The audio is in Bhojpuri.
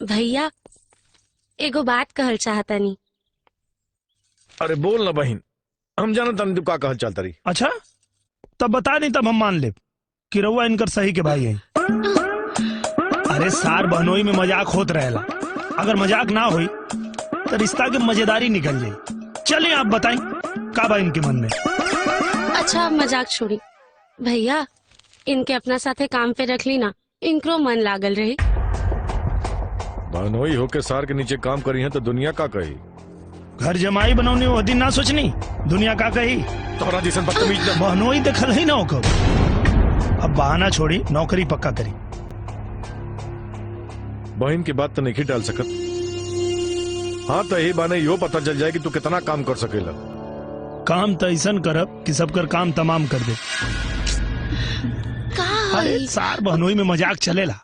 भैया एगो बात कहल चाहता नहीं। अरे बोल ना बहन, हम जानत तू का कहल चाहता रही। अच्छा तब बता नहीं, तब हम मान ले कि रउआ इनकर सही के भाई है। अरे सार बहनोई में मजाक होत रहेला, अगर मजाक ना हुई तो रिश्ता के मजेदारी निकल जाये। चलिए आप बताएं का बा इनके मन में। अच्छा मजाक छोड़ी भैया, इनके अपना साथे काम पे रख ली ना, इनको मन लागल रही। बहनोई होके सार के नीचे काम करी है तो दुनिया का कही। घर जमाई बनौनी वो दिन ना सोचनी, दुनिया का कही। तोरा जैसन बदतमीज बहनोई देखल ही ना होकर। अब बहाना छोड़ी, नौकरी पक्का करी। बहन की बात तो नहीं डाल सकत। हाँ तो यही बाने यो पता चल जाए कि तू कितना काम कर सकेला। काम तो ऐसा करब कि सबकर काम तमाम कर दे। अरे सार बहनोई में मजाक चलेला।